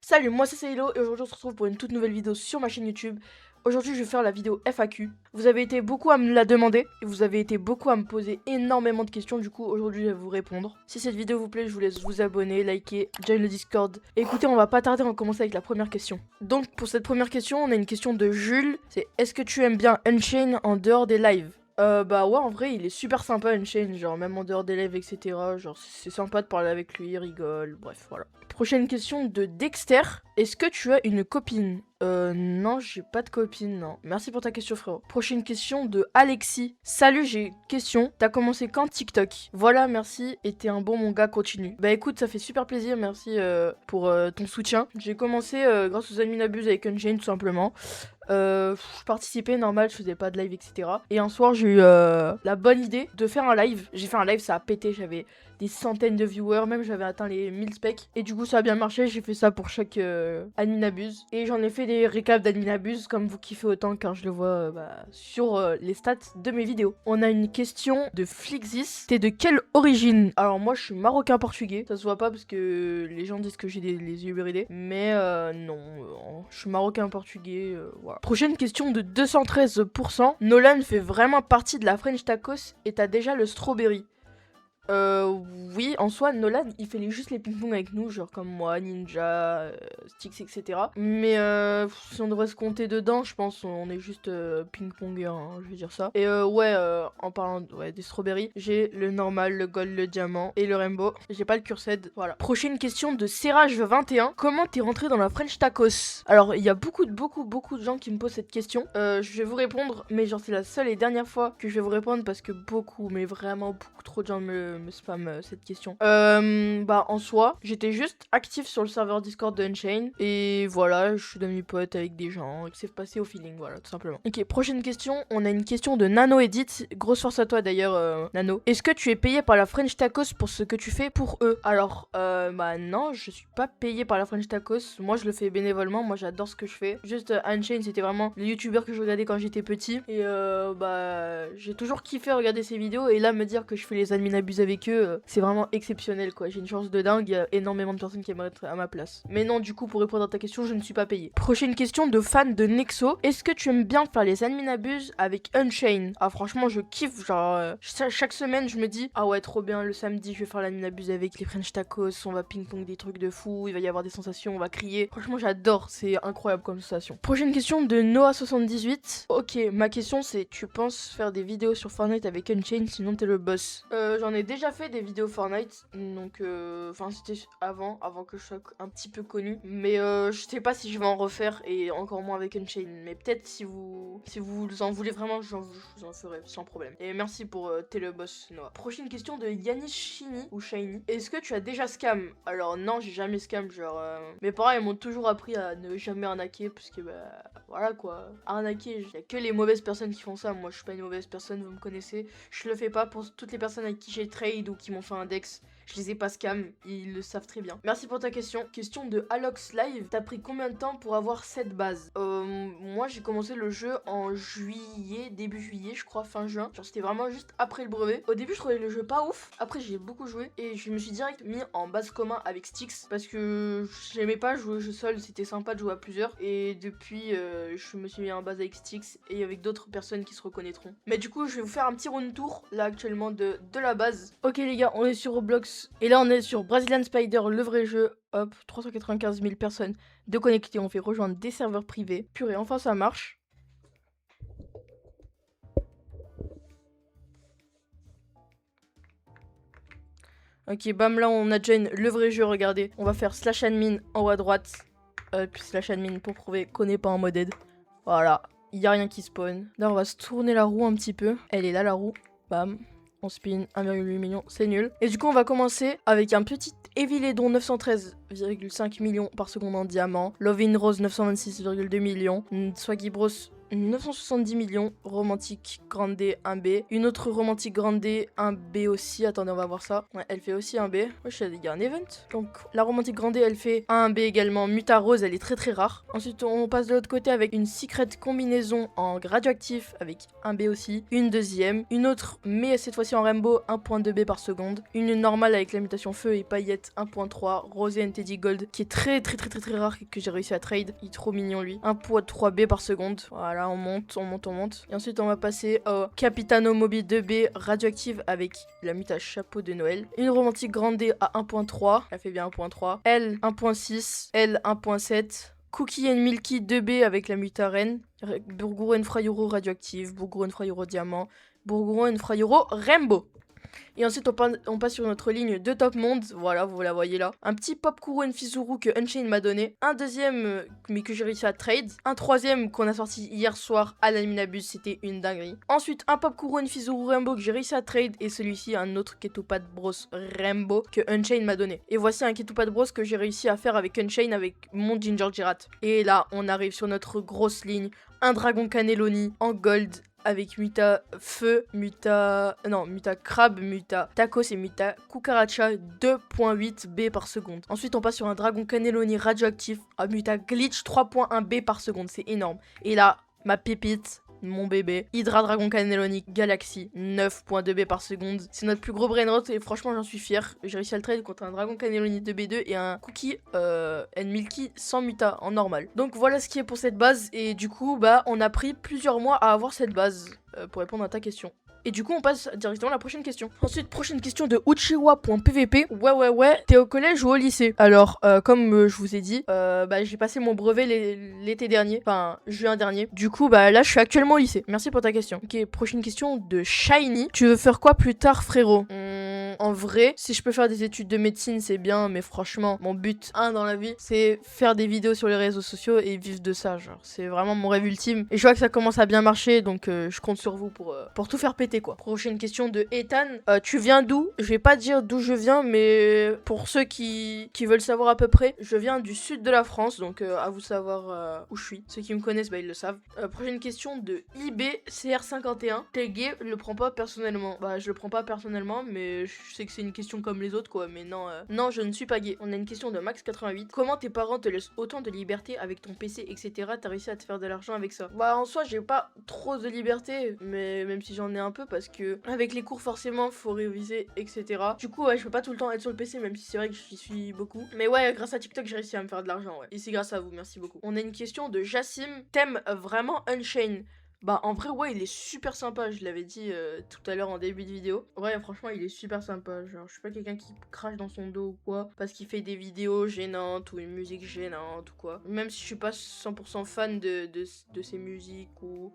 Salut, moi c'est Saïlo et aujourd'hui on se retrouve pour une toute nouvelle vidéo sur ma chaîne YouTube. Aujourd'hui je vais faire la vidéo FAQ. Vous avez été beaucoup à me la demander et vous avez été beaucoup à me poser énormément de questions. Du coup aujourd'hui je vais vous répondre. Si cette vidéo vous plaît, je vous laisse vous abonner, liker, join le Discord. Et écoutez, on va pas tarder, on va commencer avec la première question. Donc pour cette première question, on a une question de Jules. C'est: est-ce que tu aimes bien Unchained en dehors des lives? Bah ouais, en vrai il est super sympa Unchained, genre même en dehors des lives etc, genre c'est sympa de parler avec lui, il rigole, bref voilà. Prochaine question de Dexter: est-ce que tu as une copine? Non, j'ai pas de copine, non. Merci pour ta question, frérot. Prochaine question de Alexis: salut, j'ai une question. T'as commencé quand TikTok? Voilà, merci. Et t'es un bon mon gars, continue. Bah écoute, ça fait super plaisir, merci pour ton soutien. J'ai commencé grâce aux Adminabuse avec Unchained, tout simplement. Je participais normal, je faisais pas de live, etc. Et un soir, j'ai eu la bonne idée de faire un live. J'ai fait un live, ça a pété, j'avais des centaines de viewers, même j'avais atteint les 1000 specs. Et du coup, ça a bien marché, j'ai fait ça pour chaque Adminabuse. Et j'en ai fait des récaps d'Adminabuse, comme vous kiffez autant, car je le vois sur les stats de mes vidéos. On a une question de Flixis: t'es de quelle origine? Alors moi, je suis marocain-portugais. Ça se voit pas parce que les gens disent que j'ai les yeux bridés. Mais non, je suis marocain-portugais, voilà. Prochaine question de 213%. Nolan fait vraiment partie de la French Tacos et t'as déjà le strawberry? Oui, en soi, Nolan, il fait juste les ping-pong avec nous, genre comme moi, Ninja, Styx, etc. Mais si on devrait se compter dedans, je pense on est juste ping-pongers, hein, je vais dire ça. Et ouais, en parlant des strawberries, j'ai le normal, le gold, le diamant et le rainbow. J'ai pas le cursed, voilà. Prochaine question de Serrage21: comment t'es rentré dans la French Tacos? Alors, il y a beaucoup de gens qui me posent cette question. Je vais vous répondre, mais genre c'est la seule et dernière fois que je vais vous répondre parce que mais vraiment beaucoup trop de gens me spam cette question. Bah en soi, j'étais juste actif sur le serveur Discord de Unchained et voilà, je suis devenu pote avec des gens et c'est passé au feeling, voilà, tout simplement. Ok, prochaine question, on a une question de Nano Edit. Grosse force à toi d'ailleurs, Nano. Est-ce que tu es payé par la French Tacos pour ce que tu fais pour eux? Alors, bah non, je suis pas payé par la French Tacos. Moi, je le fais bénévolement. Moi, j'adore ce que je fais. Juste, Unchained, c'était vraiment le youtubeur que je regardais quand j'étais petit. Et bah, j'ai toujours kiffé regarder ses vidéos. Et là, me dire que je fais les Adminabuse avec eux, c'est vraiment exceptionnel, quoi. J'ai une chance de dingue. Il y a énormément de personnes qui aimeraient être à ma place. Mais non, du coup, pour répondre à ta question, je ne suis pas payé. Prochaine question de fan de Nexo: est-ce que tu aimes bien faire les Adminabuse avec Unchained? Ah, franchement, je kiffe. Genre, chaque semaine, je me dis, ah ouais, trop bien, le samedi, je vais faire l'Adminabuse avec les French Tacos. On va ping-pong des trucs de fou. Il va y avoir des sensations, on va crier. Franchement, j'adore. C'est incroyable comme sensation. Prochaine question de Noah78: ok, ma question c'est: tu penses faire des vidéos sur Fortnite avec Unchained, sinon t'es le boss? J'en ai déjà fait des vidéos Fortnite, donc enfin c'était avant que je sois un petit peu connu, mais je sais pas si je vais en refaire, et encore moins avec Unchained, mais peut-être si vous en voulez vraiment, je vous en ferai sans problème. Et merci pour t'es le boss, Noah. Prochaine question de Yanis Shiny ou Shiny: est-ce que tu as déjà scam? Alors non, j'ai jamais scam, genre mes parents ils m'ont toujours appris à ne jamais arnaquer, parce que bah voilà quoi, arnaquer, y a que les mauvaises personnes qui font ça. Moi je suis pas une mauvaise personne, vous me connaissez, je le fais pas. Pour toutes les personnes avec qui j'ai trade ou qui m'ont fait un dex, je les ai pas scam, ils le savent très bien. Merci pour ta question. Question de Alox Live: t'as pris combien de temps pour avoir cette base? Moi j'ai commencé le jeu en juillet, début juillet je crois, fin juin. Genre c'était vraiment juste après le brevet. Au début je trouvais le jeu pas ouf, après j'ai beaucoup joué et je me suis direct mis en base commun avec Styx parce que j'aimais pas jouer au jeu seul, c'était sympa de jouer à plusieurs. Et depuis je me suis mis en base avec Styx et avec d'autres personnes qui se reconnaîtront. Mais du coup je vais vous faire un petit round tour là actuellement de la base. Ok les gars, on est sur Roblox et là on est sur Brazilian Spider, le vrai jeu. Hop, 395 000 personnes de connectées, on fait rejoindre des serveurs privés. Purée, enfin ça marche. Ok, bam, là on a déjà le vrai jeu, regardez. On va faire slash admin en haut à droite. Puis slash admin pour prouver qu'on n'est pas en mode aide. Voilà, il n'y a rien qui spawn. Là on va se tourner la roue un petit peu. Elle est là la roue, bam. On spin 1,8 million, c'est nul. Et du coup on va commencer avec un petit Eviledon 913,5 millions par seconde en diamant. Love in Rose 926,2 millions. Swaggy Bros 970 millions, romantique grande 1B. Une autre romantique grande 1B aussi, attendez on va voir ça. Ouais, elle fait aussi 1B. Wesh, il y a un event. Donc la romantique grande elle fait 1B également. Muta rose, elle est très très rare. Ensuite on passe de l'autre côté avec une secret combinaison en radioactif avec 1B aussi. Une deuxième. Une autre, mais cette fois-ci en rainbow, 1.2B par seconde. Une normale avec la mutation feu et paillettes 1.3. Rosé Teddy Gold qui est très rare et que j'ai réussi à trade. Il est trop mignon lui. 1.3B par seconde. Voilà, on monte. Et ensuite on va passer au Capitano Mobi 2B radioactive avec la muta chapeau de Noël. Une romantique grande à 1.3. Elle fait bien 1.3. L 1.6. L 1.7. Cookie and Milky 2B avec la muta reine. Burguro and Frayuro radioactive. Burguro and Frayuro diamant. Burguro and Frayuro rainbow. Et ensuite on passe sur notre ligne de top monde, voilà vous la voyez là. Un petit Pop Kuro Fizuru que Unchained m'a donné. Un deuxième mais que j'ai réussi à trade. Un troisième qu'on a sorti hier soir à l'Alminabus, c'était une dinguerie. Ensuite un Pop Kuro Fizuru Rainbow que j'ai réussi à trade. Et celui-ci un autre Ketopad Bros Rainbow que Unchained m'a donné. Et voici un Ketopad Bros que j'ai réussi à faire avec Unchained avec mon Ginger Girate. Et là on arrive sur notre grosse ligne. Un Dragon Cannelloni en gold. Avec muta feu, muta crabe, muta tacos et muta cucaracha 2.8 B par seconde. Ensuite on passe sur un dragon cannelloni radioactif à muta glitch 3.1 B par seconde, c'est énorme. Et là, ma pépite, mon bébé, Hydra Dragon Cannelloni Galaxy 9.2 B par seconde. C'est notre plus gros brainrot et franchement j'en suis fier. J'ai réussi à le trade contre un Dragon Cannelloni 2B2 et un Cookie and Milky sans muta en normal. Donc voilà ce qui est pour cette base et du coup bah on a pris plusieurs mois à avoir cette base pour répondre à ta question. Et du coup on passe directement à la prochaine question. Ensuite prochaine question de Uchiwa.pvp. Ouais t'es au collège ou au lycée? Alors comme je vous ai dit j'ai passé mon brevet l'été dernier. Enfin juin dernier. Du coup bah là je suis actuellement au lycée. Merci pour ta question. Ok, prochaine question de Shiny. Tu veux faire quoi plus tard frérot? En vrai, si je peux faire des études de médecine, c'est bien, mais franchement, mon but 1 dans la vie, c'est faire des vidéos sur les réseaux sociaux et vivre de ça, genre. C'est vraiment mon rêve ultime. Et je vois que ça commence à bien marcher, donc je compte sur vous pour tout faire péter, quoi. Prochaine question de Ethan. Tu viens d'où? Je vais pas dire d'où je viens, mais pour ceux qui veulent savoir à peu près, je viens du sud de la France, donc à vous savoir où je suis. Ceux qui me connaissent, bah ils le savent. Prochaine question de IBCR51. T'es gay? Je le prends pas personnellement. Bah je le prends pas personnellement, mais je sais que c'est une question comme les autres quoi, mais non, non je ne suis pas gay. On a une question de Max88. Comment tes parents te laissent autant de liberté avec ton PC, etc. T'as réussi à te faire de l'argent avec ça? Bah en soi j'ai pas trop de liberté, mais même si j'en ai un peu parce que avec les cours forcément faut réviser, etc. Du coup ouais je peux pas tout le temps être sur le PC, même si c'est vrai que j'y suis beaucoup. Mais ouais grâce à TikTok j'ai réussi à me faire de l'argent, ouais. Et c'est grâce à vous, merci beaucoup. On a une question de Jassim. T'aimes vraiment Unchained? Bah en vrai ouais il est super sympa, je l'avais dit tout à l'heure en début de vidéo. Ouais franchement il est super sympa, genre je suis pas quelqu'un qui crache dans son dos ou quoi parce qu'il fait des vidéos gênantes ou une musique gênante ou quoi. Même si je suis pas 100% fan de ses musiques ou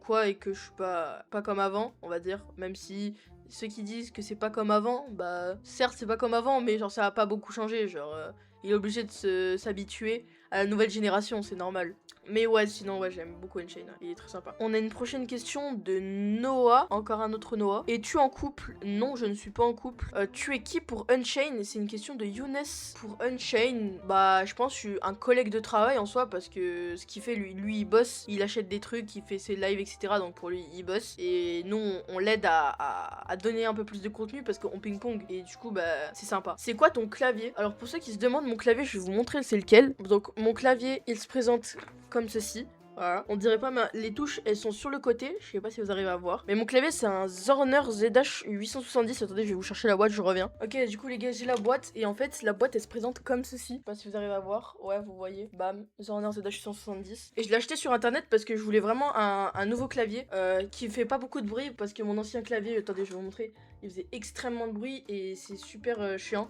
quoi et que je suis pas comme avant on va dire. Même si ceux qui disent que c'est pas comme avant, bah certes c'est pas comme avant mais genre ça a pas beaucoup changé, genre il est obligé de s'habituer à la nouvelle génération, c'est normal. Mais ouais, sinon, ouais, j'aime beaucoup Unchained, il est très sympa. On a une prochaine question de Noah, encore un autre Noah. Es-tu en couple? Non, je ne suis pas en couple. Tu es qui pour Unchained? C'est une question de Younes. Pour Unchained, bah, je pense que je suis un collègue de travail en soi, parce que ce qu'il fait, lui, il bosse, il achète des trucs, il fait ses lives, etc. Donc pour lui, il bosse. Et nous, on l'aide à donner un peu plus de contenu, parce qu'on ping-pong, et du coup, bah, c'est sympa. C'est quoi ton clavier? Alors pour ceux qui se demandent, mon clavier, je vais vous montrer c'est lequel. Donc mon clavier, il se présente comme ceci, voilà. On dirait pas, mais les touches elles sont sur le côté, je sais pas si vous arrivez à voir. Mais mon clavier c'est un Zorner ZH870, attendez je vais vous chercher la boîte, je reviens. Ok du coup les gars j'ai la boîte et en fait la boîte elle se présente comme ceci. Je sais pas si vous arrivez à voir, ouais vous voyez, bam, Zorner ZH870. Et je l'ai acheté sur internet parce que je voulais vraiment un nouveau clavier qui fait pas beaucoup de bruit parce que mon ancien clavier, attendez je vais vous montrer, il faisait extrêmement de bruit et c'est super chiant.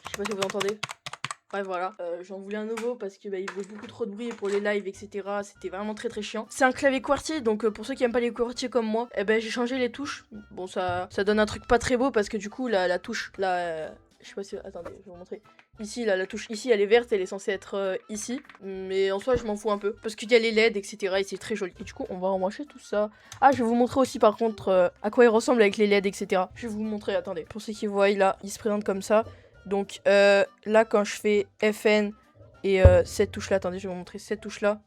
Je sais pas si vous entendez. Ouais voilà, j'en voulais un nouveau parce que il faisait beaucoup trop de bruit pour les lives etc, c'était vraiment très chiant. C'est un clavier QWERTY donc pour ceux qui aiment pas les QWERTY comme moi, j'ai changé les touches. Bon ça donne un truc pas très beau parce que du coup la touche là, je sais pas si, attendez je vais vous montrer. Ici là la touche ici elle est verte, elle est censée être ici, mais en soi je m'en fous un peu parce qu'il y a les LED etc et c'est très joli. Et du coup on va embrancher tout ça. Ah je vais vous montrer aussi par contre à quoi il ressemble avec les LED etc. Je vais vous montrer, attendez, pour ceux qui voient là il se présente comme ça. Donc là quand je fais FN et cette touche là, attendez je vais vous montrer cette touche là.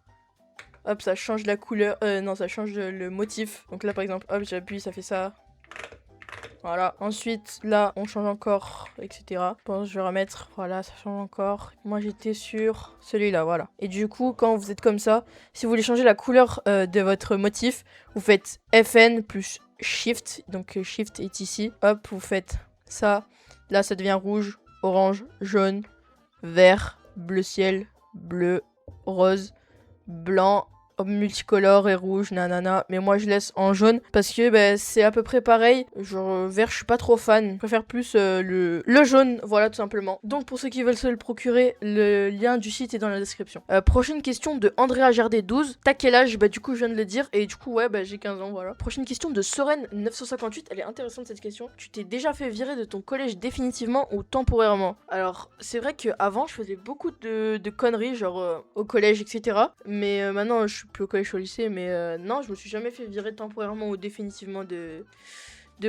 Hop, ça change la couleur. Non, ça change le motif. Donc là, par exemple, hop, j'appuie, ça fait ça. Voilà. Ensuite, là, on change encore, etc. Bon, je vais remettre. Voilà, ça change encore. Moi, j'étais sur celui-là, voilà. Et du coup, quand vous êtes comme ça, si vous voulez changer la couleur de votre motif, vous faites FN plus Shift. Donc, Shift est ici. Hop, vous faites ça. Là, ça devient rouge, orange, jaune, vert, bleu ciel, bleu, rose, blanc, multicolore et rouge, nanana. Mais moi je laisse en jaune parce que bah, c'est à peu près pareil. Genre vert, je suis pas trop fan. Je préfère plus le jaune, voilà tout simplement. Donc pour ceux qui veulent se le procurer, le lien du site est dans la description. Prochaine question de Andrea Gerdé 12. T'as quel âge? Bah du coup je viens de le dire et du coup ouais bah j'ai 15 ans voilà. Prochaine question de Soren 958. Elle est intéressante cette question. Tu t'es déjà fait virer de ton collège définitivement ou temporairement? Alors c'est vrai qu'avant je faisais beaucoup de conneries genre au collège etc. Mais maintenant je suis plus au collège, je suis au lycée, mais non, je me suis jamais fait virer temporairement ou définitivement de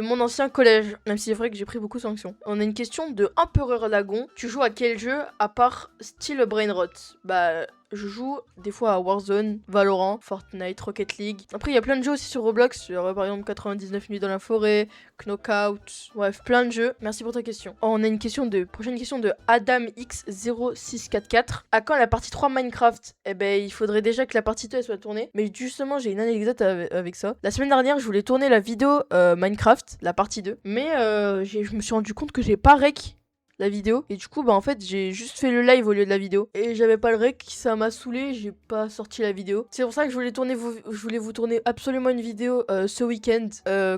mon ancien collège, même si c'est vrai que j'ai pris beaucoup de sanctions. On a une question de Empereur Lagon. Tu joues à quel jeu à part Steel Brain Rot? Bah, je joue des fois à Warzone, Valorant, Fortnite, Rocket League. Après, il y a plein de jeux aussi sur Roblox, genre, par exemple 99 nuits dans la forêt, Knockout, bref, plein de jeux. Merci pour ta question. Oh, on a une prochaine question de Adam X0644. À quand la partie 3 Minecraft? Eh ben, il faudrait déjà que la partie 2 elle soit tournée. Mais justement, j'ai une anecdote avec ça. La semaine dernière, je voulais tourner la vidéo Minecraft, la partie 2. Mais je me suis rendu compte que j'ai pas rec la vidéo. Et du coup, bah en fait, j'ai juste fait le live au lieu de la vidéo. Et j'avais pas le rec, ça m'a saoulé, j'ai pas sorti la vidéo. C'est pour ça que je voulais vous tourner absolument une vidéo ce week-end.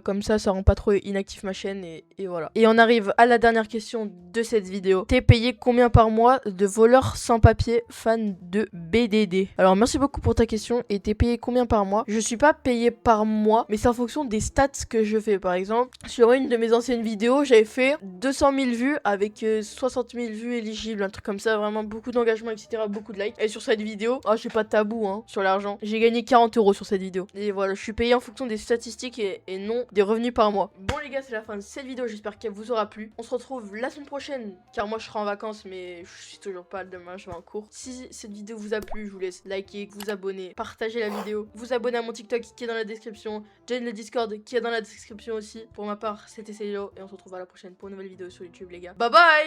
Comme ça rend pas trop inactif ma chaîne et voilà. Et on arrive à la dernière question de cette vidéo. T'es payé combien par mois de voleur sans papier fan de BDD? Alors merci beaucoup pour ta question. Et t'es payé combien par mois? Je suis pas payé par mois, mais c'est en fonction des stats que je fais. Par exemple, sur une de mes anciennes vidéos, j'avais fait 200 000 vues avec 60 000 vues éligibles, un truc comme ça, vraiment beaucoup d'engagement, etc., beaucoup de likes. Et sur cette vidéo, j'ai pas de tabou hein, sur l'argent. J'ai gagné 40 € sur cette vidéo. Et voilà, je suis payé en fonction des statistiques et non des revenus par mois. Bon les gars, c'est la fin de cette vidéo, j'espère qu'elle vous aura plu. On se retrouve la semaine prochaine, car moi je serai en vacances, mais je suis toujours pas demain, je vais en cours. Si cette vidéo vous a plu, je vous laisse liker, vous abonner, partager la vidéo, vous abonner à mon TikTok qui est dans la description, join le Discord qui est dans la description aussi. Pour ma part, c'était Célo et on se retrouve à la prochaine pour une nouvelle vidéo sur YouTube les gars. Bye bye.